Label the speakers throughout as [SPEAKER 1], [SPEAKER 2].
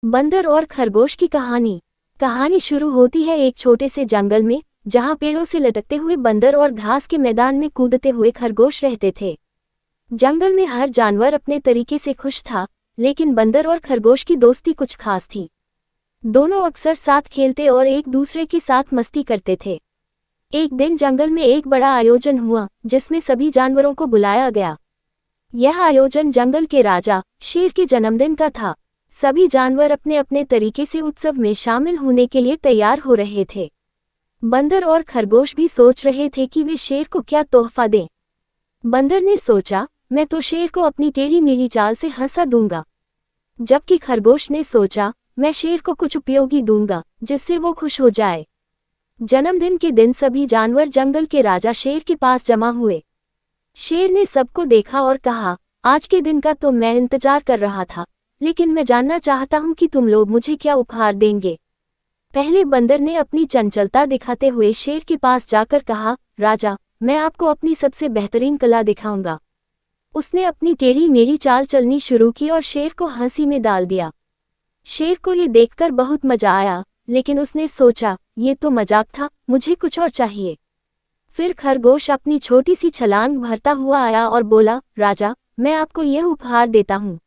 [SPEAKER 1] बंदर और खरगोश की कहानी। कहानी शुरू होती है एक छोटे से जंगल में, जहां पेड़ों से लटकते हुए बंदर और घास के मैदान में कूदते हुए खरगोश रहते थे। जंगल में हर जानवर अपने तरीके से खुश था, लेकिन बंदर और खरगोश की दोस्ती कुछ खास थी। दोनों अक्सर साथ खेलते और एक दूसरे के साथ मस्ती करते थे। एक दिन जंगल में एक बड़ा आयोजन हुआ, जिसमें सभी जानवरों को बुलाया गया। यह आयोजन जंगल के राजा शेर के जन्मदिन का था। सभी जानवर अपने अपने तरीके से उत्सव में शामिल होने के लिए तैयार हो रहे थे। बंदर और खरगोश भी सोच रहे थे कि वे शेर को क्या तोहफा दें। बंदर ने सोचा, मैं तो शेर को अपनी टेढ़ी मेढ़ी चाल से हंसा दूंगा। जबकि खरगोश ने सोचा, मैं शेर को कुछ उपयोगी दूंगा जिससे वो खुश हो जाए। जन्मदिन के दिन सभी जानवर जंगल के राजा शेर के पास जमा हुए। शेर ने सबको देखा और कहा, आज के दिन का तो मैं इंतजार कर रहा था, लेकिन मैं जानना चाहता हूं कि तुम लोग मुझे क्या उपहार देंगे। पहले बंदर ने अपनी चंचलता दिखाते हुए शेर के पास जाकर कहा, राजा, मैं आपको अपनी सबसे बेहतरीन कला दिखाऊंगा। उसने अपनी टेढ़ी मेढ़ी चाल चलनी शुरू की और शेर को हंसी में डाल दिया। शेर को ये देखकर बहुत मजा आया, लेकिन उसने सोचा, ये तो मजाक था, मुझे कुछ और चाहिए। फिर खरगोश अपनी छोटी सी छलांग भरता हुआ आया और बोला, राजा, मैं आपको यह उपहार देता हूँ।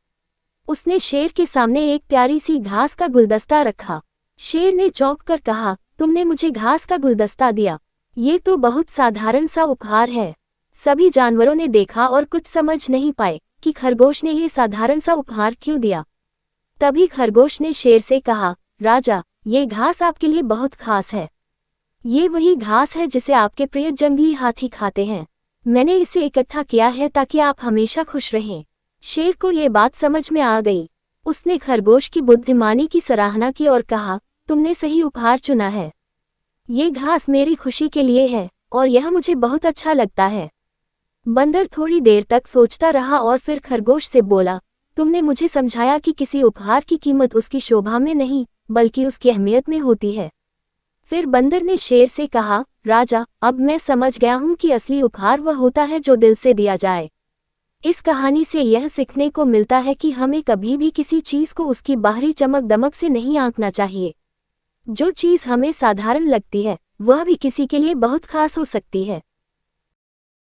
[SPEAKER 1] उसने शेर के सामने एक प्यारी सी घास का गुलदस्ता रखा। शेर ने चौंक कर कहा, तुमने मुझे घास का गुलदस्ता दिया? ये तो बहुत साधारण सा उपहार है। सभी जानवरों ने देखा और कुछ समझ नहीं पाए कि खरगोश ने ये साधारण सा उपहार क्यों दिया। तभी खरगोश ने शेर से कहा, राजा, ये घास आपके लिए बहुत खास है। ये वही घास है जिसे आपके प्रिय जंगली हाथी खाते हैं। मैंने इसे इकट्ठा किया है ताकि आप हमेशा खुश रहें। शेर को ये बात समझ में आ गई। उसने खरगोश की बुद्धिमानी की सराहना की और कहा, तुमने सही उपहार चुना है। ये घास मेरी खुशी के लिए है और यह मुझे बहुत अच्छा लगता है। बंदर थोड़ी देर तक सोचता रहा और फिर खरगोश से बोला, तुमने मुझे समझाया कि किसी उपहार की कीमत उसकी शोभा में नहीं, बल्कि उसकी अहमियत में होती है। फिर बंदर ने शेर से कहा, राजा, अब मैं समझ गया हूँ कि असली उपहार वह होता है जो दिल से दिया जाए। इस कहानी से यह सीखने को मिलता है कि हमें कभी भी किसी चीज़ को उसकी बाहरी चमक दमक से नहीं आंकना चाहिए। जो चीज़ हमें साधारण लगती है, वह भी किसी के लिए बहुत खास हो सकती है।